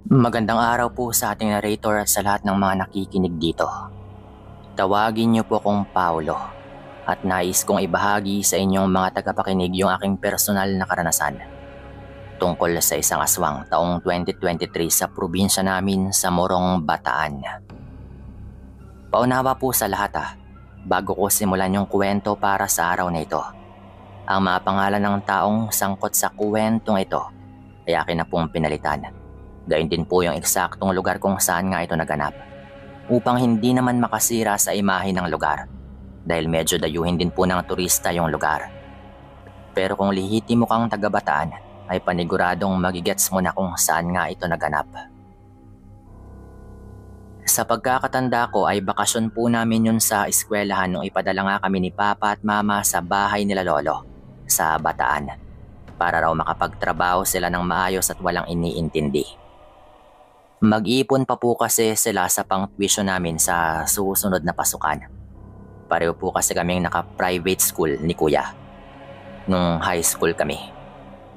Magandang araw po sa ating narrator at sa lahat ng mga nakikinig dito. Tawagin niyo po akong Paulo at nais kong ibahagi sa inyong mga tagapakinig yung aking personal na karanasan tungkol sa isang aswang taong 2023 sa probinsya namin sa Morong, Bataan. Paunawa po sa lahat bago ko simulan yung kwento para sa araw na ito. Ang mga pangalan ng taong sangkot sa kwentong ito ay akin na pong pinalitan. Gayun din po yung eksaktong lugar kung saan nga ito naganap upang hindi naman makasira sa imahe ng lugar dahil medyo dayuhin din po ng turista yung lugar. Pero kung lihiti mo kang taga-Bataan ay paniguradong magigets mo na kung saan nga ito naganap. Sa pagkakatanda ko ay bakasyon po namin yun sa eskwelahan nung ipadala nga kami ni Papa at Mama sa bahay nila Lolo sa Bataan para raw makapagtrabaho sila ng maayos at walang iniintindi. Mag-iipon pa po kasi sila sa pang-tuition namin sa susunod na pasukan. Pareho po kasi kaming naka-private school ni Kuya nung high school kami.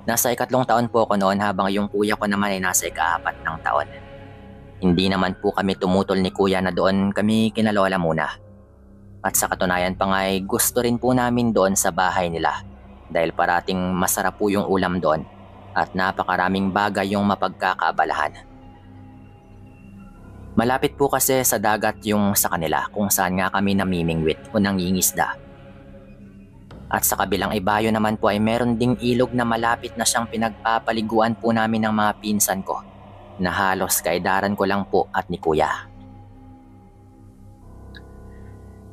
Nasa 3 taon po ako noon habang yung kuya ko naman ay nasa 4 ng taon. Hindi naman po kami tumutol ni Kuya na doon kami kinalola muna. At sa katunayan pa nga ay gusto rin po namin doon sa bahay nila dahil parating masarap po yung ulam doon at napakaraming bagay yung mapagkakaabalahan. Malapit po kasi sa dagat yung sa kanila kung saan nga kami namimingwit o nangingisda. At sa kabilang ibayo naman po ay meron ding ilog na malapit na siyang pinagpapaliguan po namin ng mga pinsan ko na halos kaedaran ko lang po at ni Kuya.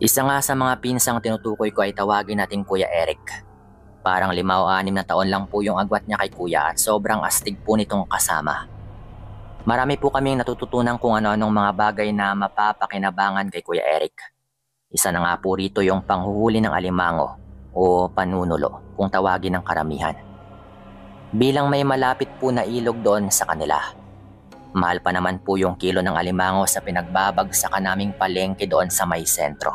Isa nga sa mga pinsang tinutukoy ko ay tawagin natin Kuya Eric. Parang 5 o 6 na taon lang po yung agwat niya kay Kuya at sobrang astig po nitong kasama. Marami po kaming natututunan kung ano-anong mga bagay na mapapakinabangan kay Kuya Eric. Isa na nga po rito yung panghuhuli ng alimango o panunulo kung tawagin ng karamihan. Bilang may malapit po na ilog doon sa kanila. Mahal pa naman po yung kilo ng alimango sa pinagbabagsakan naming palengke doon sa may sentro.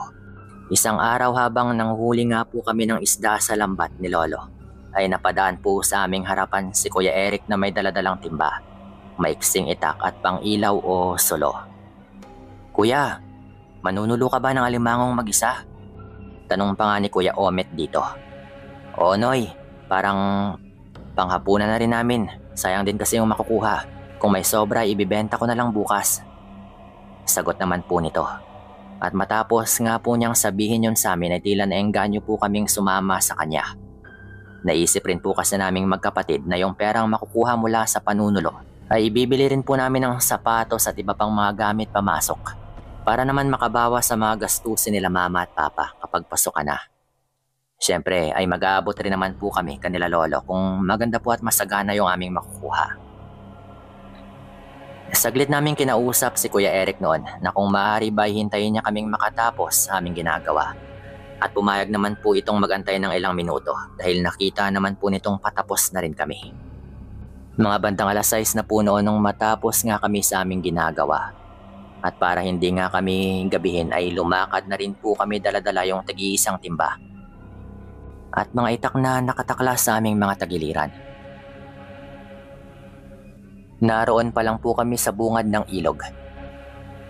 Isang araw habang nanghuli nga po kami ng isda sa lambat ni Lolo, ay napadaan po sa aming harapan si Kuya Eric na may daladalang timba, maiksing itak at pang-ilaw o solo. Kuya, manunulo ka ba ng alimangong mag-isa? Tanong pa nga ni Kuya Omet dito. Oo Noy, parang panghapunan na rin namin. Sayang din kasi yung makukuha. Kung may sobra, ibibenta ko na lang bukas. Sagot naman po nito. At matapos nga po niyang sabihin yun sa amin ay tila naengganyo po kaming sumama sa kanya. Naisip rin po kasi naming magkapatid na yung perang makukuha mula sa panunulo ay ibibili rin po namin ng sapatos at iba pang mga gamit pamasok para naman makabawas sa mga gastusin nila Mama at Papa kapag pasok ka na. Siyempre ay mag-aabot rin naman po kami kanila Lolo kung maganda po at masagana yung aming makukuha. Saglit namin kinausap si Kuya Eric noon na kung maaari ba hintayin niya kaming makatapos sa aming ginagawa. At pumayag naman po itong magantay ng ilang minuto dahil nakita naman po nitong patapos na rin kami. Mga bandang 6:00 na po noon nung matapos nga kami sa aming ginagawa. At para hindi nga kami gabihin ay lumakad na rin po kami daladala yung tagi-isang timba. At mga itak na nakatakla sa aming mga tagiliran. Naroon pa lang po kami sa bungad ng ilog.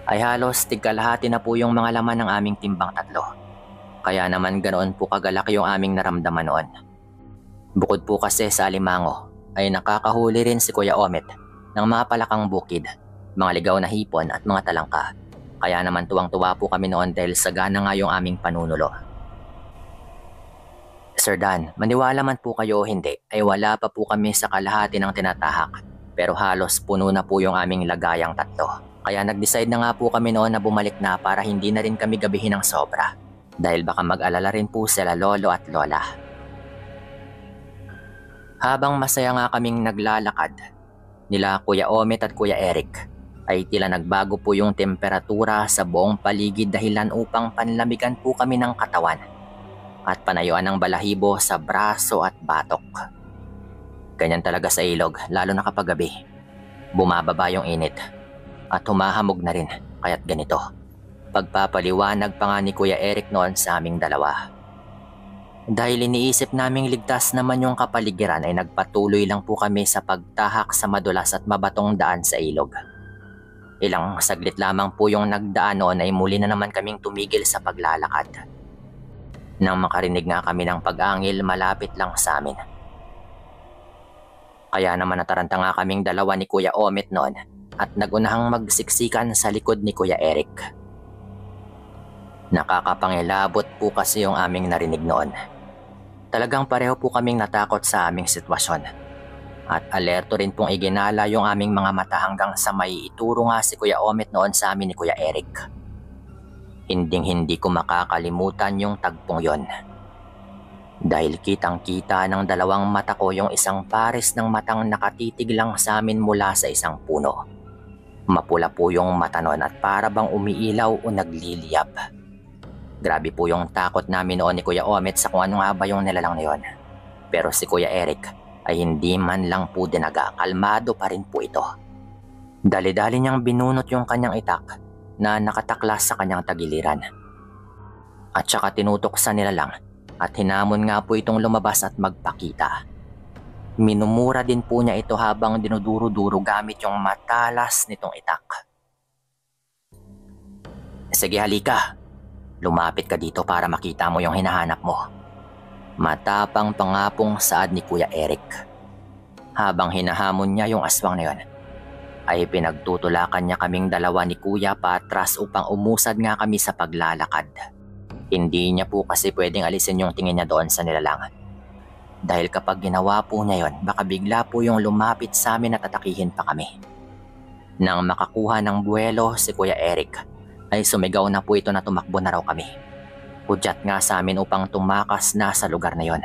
Ay halos tigkalahati na po yung mga laman ng aming timbang 3. Kaya naman ganoon po kagalak yung aming naramdaman noon. Bukod po kasi sa alimango, ay nakakahuli rin si Kuya Omet ng mga palakang bukid, mga ligaw na hipon at mga talangka. Kaya naman tuwang-tuwa po kami noon dahil sagana nga yung aming panunulo. Sir Dan, maniwala man po kayo o hindi, ay wala pa po kami sa kalahati ng tinatahak. Pero halos puno na po yung aming lagayang 3. Kaya nag-decide na nga po kami noon na bumalik na para hindi na rin kami gabihin ng sobra. Dahil baka mag-alala rin po sila Lolo at Lola. Habang masaya nga kaming naglalakad, nila Kuya Omet at Kuya Eric, ay tila nagbago po yung temperatura sa buong paligid dahilan upang panlamigan po kami ng katawan at panayuan ng balahibo sa braso at batok. Ganyan talaga sa ilog, lalo na kapag gabi. Bumababa yung init at humahamog na rin, kaya't ganito. Pagpapaliwanag pa nga ni Kuya Eric noon sa aming dalawa. Dahil iniisip naming ligtas naman yung kapaligiran ay nagpatuloy lang po kami sa pagtahak sa madulas at mabatong daan sa ilog. Ilang saglit lamang po yung nagdaan noon ay muli na naman kaming tumigil sa paglalakad. Nang makarinig nga kami ng pag-angil malapit lang sa amin. Kaya naman nataranta nga kaming dalawa ni Kuya Omet noon at nagunahang magsiksikan sa likod ni Kuya Eric. Nakakapangilabot po kasi yung aming narinig noon. Talagang pareho po kaming natakot sa aming sitwasyon. At alerto rin pong iginala yung aming mga mata hanggang sa may ituro nga si Kuya Omet noon sa amin ni Kuya Eric. Hinding-hindi ko makakalimutan yung tagpong yon. Dahil kitang-kita ng dalawang mata ko yung isang pares ng matang nakatitig lang sa amin mula sa isang puno. Mapula po yung mata noon at para bang umiilaw o nagliliyab. Grabe po yung takot namin noon ni Kuya Omet sa kung ano nga ba yung nilalang na yon. Pero si Kuya Eric ay hindi man lang po dinaga, kalmado pa rin po ito. Dali-dali niyang binunot yung kanyang itak na nakataklas sa kanyang tagiliran. At saka tinutok sa nilalang at hinamon nga po itong lumabas at magpakita. Minumura din po niya ito habang dinuduro-duro gamit yung matalas nitong itak. Sige halika, lumapit ka dito para makita mo yung hinahanap mo. Matapang pangapong saad ni Kuya Eric. Habang hinahamon niya yung aswang na yon, ay pinagtutulakan niya kaming dalawa ni Kuya patras upang umusad nga kami sa paglalakad. Hindi niya po kasi pwedeng alisin yung tingin niya doon sa nilalang. Dahil kapag ginawa po niya yon, baka bigla po yung lumapit sa amin at atakihin pa kami. Nang makakuha ng buwelo si Kuya Eric, ay sumigaw na po ito na tumakbo na raw kami. Hudyat nga sa amin upang tumakas na sa lugar na yon.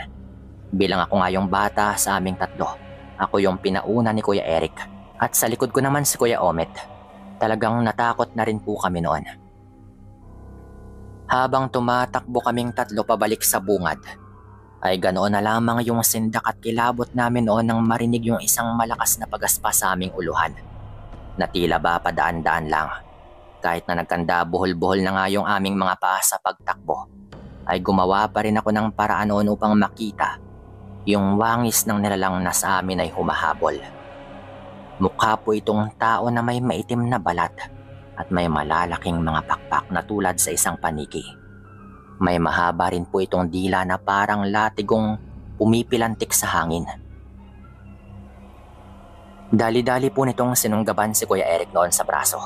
Bilang ako nga yung bata sa aming tatlo, ako yung pinauna ni Kuya Eric at sa likod ko naman si Kuya Omet. Talagang natakot na rin po kami noon. Habang tumatakbo kaming tatlo pabalik sa bungad, ay ganoon na lamang yung sindak at kilabot namin noon nang marinig yung isang malakas na pagaspas sa aming uluhan. Na tila ba padaan-daan lang. Kahit na nagkanda buhol-buhol na nga yung aming mga paa sa pagtakbo, ay gumawa pa rin ako ng paraan noon upang makita yung wangis ng nilalang na sa amin ay humahabol. Mukha po itong tao na may maitim na balat at may malalaking mga pakpak na tulad sa isang paniki. May mahaba rin po itong dila na parang latigong pumipilantik sa hangin. Dali-dali po nitong sinunggaban si Kuya Eric noon sa braso.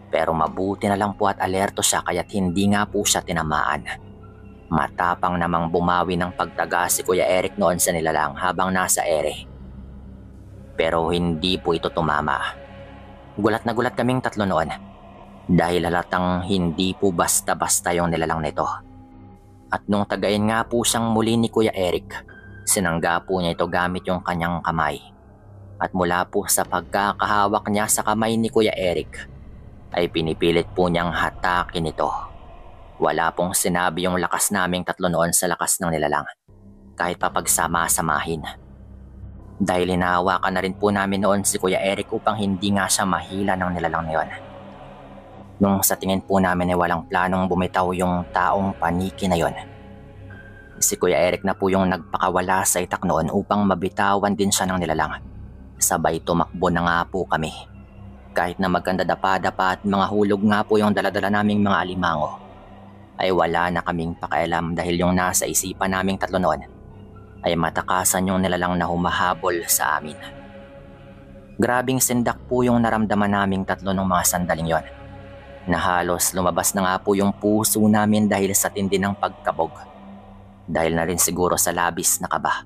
Pero mabuti na lang po at alerto siya kaya't hindi nga po siya tinamaan. Matapang namang bumawi ng pagtaga si Kuya Eric noon sa nilalang habang nasa ere. Pero hindi po ito tumama. Gulat na gulat kaming tatlo noon dahil halatang hindi po basta-basta yung nilalang nito. At nung tagayin nga po siyang muli ni Kuya Eric, sinangga po niya ito gamit yung kanyang kamay. At mula po sa pagkakahawak niya sa kamay ni Kuya Eric, ay pinipilit po niyang hatakin ito. Wala pong sinabi yung lakas naming tatlo noon sa lakas ng nilalang, kahit pa pagsama-samahin. Dahil hinahawakan na rin po namin noon si Kuya Eric upang hindi nga siya mahila ng nilalang na yon. Nung sa tingin po namin ay walang planong bumitaw yung taong paniki na yon, si Kuya Eric na po yung nagpakawala sa itak noon upang mabitawan din siya ng nilalang. Sabay tumakbo na nga po kami. Kahit na maganda dapa-dapa at mga hulog nga po yung daladala naming mga alimango, ay wala na kaming pakialam dahil yung nasa isipan naming tatlo noon ay matakasan yung nilalang na humahabol sa amin. Grabing sindak po yung naramdaman naming tatlo ng mga sandaling yon, na halos lumabas na nga po yung puso namin dahil sa tindi ng pagkabog. Dahil na rin siguro sa labis na kaba.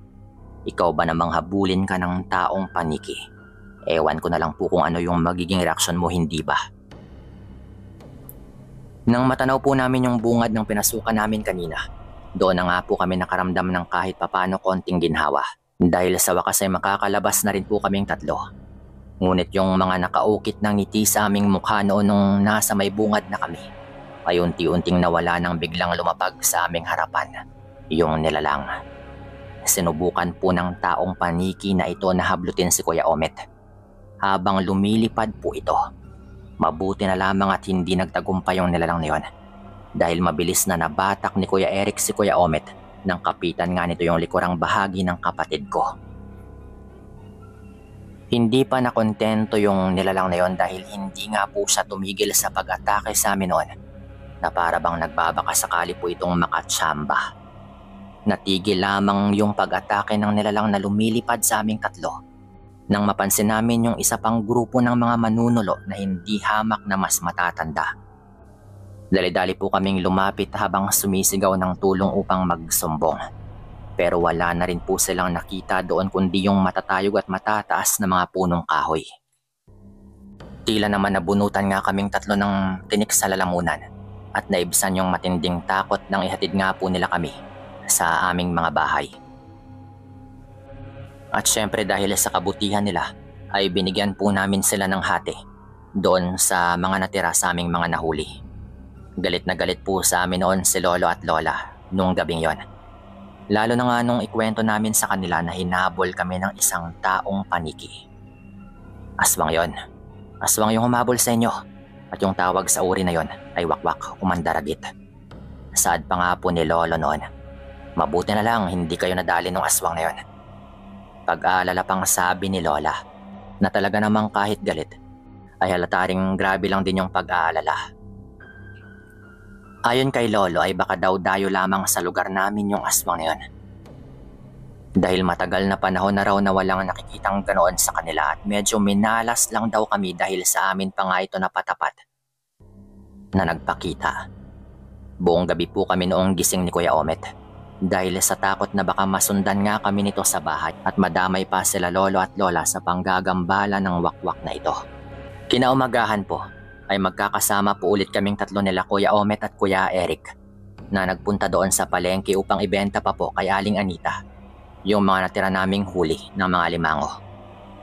Ikaw ba namang habulin ka ng taong paniki? Ewan ko na lang po kung ano yung magiging reaksyon mo, hindi ba? Nang matanaw po namin yung bungad ng pinasukan namin kanina, doon na nga po kami nakaramdam ng kahit papano konting ginhawa. Dahil sa wakas ay makakalabas na rin po kaming tatlo. Ngunit yung mga nakaukit ng ngiti sa aming mukha noon nung nasa may bungad na kami, ay unti-unting nawala nang biglang lumapag sa aming harapan, yung nilalang. Sinubukan po ng taong paniki na ito na hablutin si Kuya Omet. Habang lumilipad po ito, mabuti na lamang at hindi nagtagumpay yung nilalang na yon. Dahil mabilis na nabatak ni Kuya Eric si Kuya Omet nang kapitan nga nito yung likurang bahagi ng kapatid ko. Hindi pa nakontento yung nilalang na yon dahil hindi nga po siya tumigil sa pag-atake sa amin noon na para bang nagbabaka sakali po itong makatsamba. Natigil lamang yung pag-atake ng nilalang na lumilipad sa aming tatlo nang mapansin namin yung isa pang grupo ng mga manunulo na hindi hamak na mas matatanda. Dali-dali po kaming lumapit habang sumisigaw ng tulong upang magsumbong. Pero wala na rin po silang nakita doon kundi yung matatayog at matataas na mga punong kahoy. Tila naman nabunutan nga kaming tatlo ng tinik sa lalamunan at naibsan yung matinding takot nang ihatid nga po nila kami sa aming mga bahay. At syempre dahil sa kabutihan nila ay binigyan po namin sila ng hati doon sa mga natira sa aming mga nahuli. Galit na galit po sa amin noon si Lolo at Lola nung gabing yon. Lalo na nga nung ikwento namin sa kanila na hinabol kami ng isang taong paniki. Aswang yon. Aswang yung humabol sa inyo at yung tawag sa uri na yon ay wakwak o mandaragit. Saad pa nga po ni Lolo noon. Mabuti na lang hindi kayo nadali ng aswang na yon. Pag-aalala pang sabi ni Lola na talaga namang kahit galit ay halata ring grabe lang din yung pag-aalala. Ayon kay Lolo ay baka daw dayo lamang sa lugar namin yung aswang na yun. Dahil matagal na panahon na raw na walang nakikitang ganoon sa kanila at medyo minalas lang daw kami dahil sa amin pa nga ito napatapat na nagpakita. Buong gabi po kami noong gising ni Kuya Omet dahil sa takot na baka masundan nga kami nito sa bahay at madamay pa sila Lolo at Lola sa panggagambala ng wakwak na ito. Kinaumagahan po ay magkakasama po ulit kaming tatlo nila Kuya Omet at Kuya Eric na nagpunta doon sa palengke upang ibenta pa po kay Aling Anita yung mga natira naming huli ng mga limango.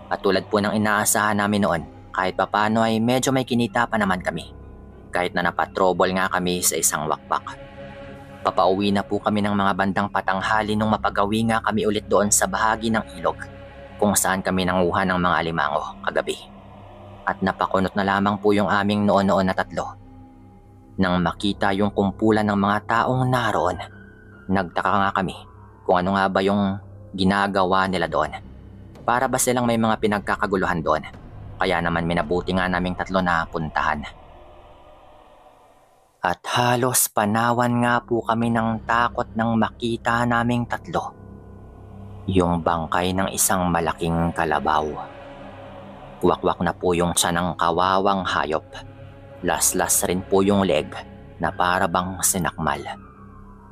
At tulad po ng inaasahan namin noon, kahit papano ay medyo may kinita pa naman kami kahit na napatrobol nga kami sa isang wakpak. Papauwi na po kami ng mga bandang patanghali nung mapagawi nga kami ulit doon sa bahagi ng ilog kung saan kami nanguha ng mga limango kagabi. At napakunot na lamang po yung aming noon-noon na tatlo. Nang makita yung kumpulan ng mga taong naroon, nagtaka nga kami kung ano nga ba yung ginagawa nila doon. Para ba silang may mga pinagkakaguluhan doon? Kaya naman minabuti nga naming tatlo na puntahan. At halos panawan nga po kami ng takot nang makita naming tatlo yung bangkay ng isang malaking kalabaw. Wakwak na po yung tiyan ng kawawang hayop. Laslas rin po yung leg na para bang sinakmal.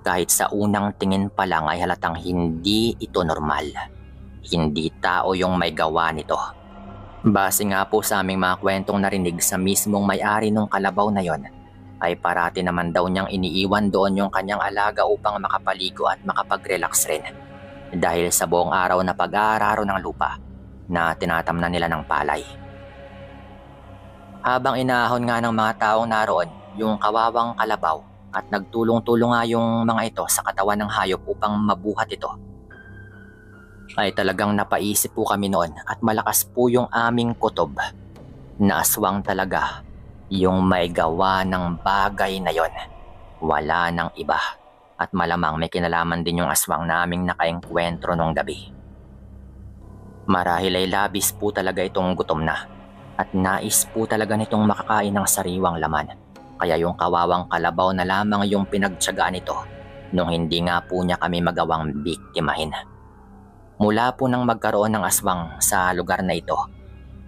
Kahit sa unang tingin pa lang ay halatang hindi ito normal. Hindi tao yung may gawa nito. Base nga po sa aming mga kwentong narinig sa mismong may-ari ng kalabaw na yon, ay parati naman daw niyang iniiwan doon yung kanyang alaga upang makapaligo at makapag-relax rin. Dahil sa buong araw na pag-aararo ng lupa na tinatamnan nila ng palay. Habang inaahon nga ng mga taong naroon yung kawawang kalabaw at nagtulong-tulong nga yung mga ito sa katawan ng hayop upang mabuhat ito, ay talagang napaisip po kami noon at malakas po yung aming kutob na aswang talaga yung may gawa ng bagay na yon. Wala nang iba at malamang may kinalaman din yung aswang na aming nakaengkwentro nung gabi. Marahil ay labis po talaga itong gutom na at nais po talaga nitong makakain ng sariwang laman. Kaya yung kawawang kalabaw na lamang yung pinagtiyagaan nito nung hindi nga po niya kami magawang biktimahin. Mula po nang magkaroon ng aswang sa lugar na ito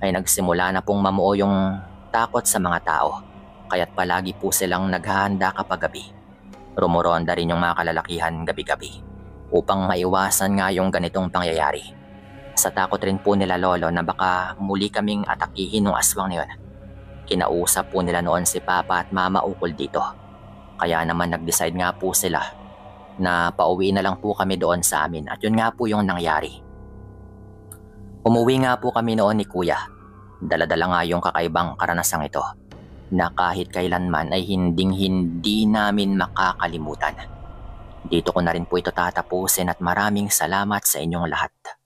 ay nagsimula na pong mamuo yung takot sa mga tao. Kaya't palagi po silang naghahanda kapag gabi. Rumuronda rin yung mga kalalakihan gabi-gabi upang maiwasan nga yung ganitong pangyayari. Sa takot rin po nila Lolo na baka muli kaming atakihin ng aswang na yun, kinausap po nila noon si Papa at Mama ukol dito. Kaya naman nag-decide nga po sila na pauwi na lang po kami doon sa amin at yun nga po yung nangyari. Umuwi nga po kami noon ni Kuya. Dala-dala nga yung kakaibang karanasang ito na kahit kailanman ay hinding-hindi namin makakalimutan. Dito ko na rin po ito tatapusin at maraming salamat sa inyong lahat.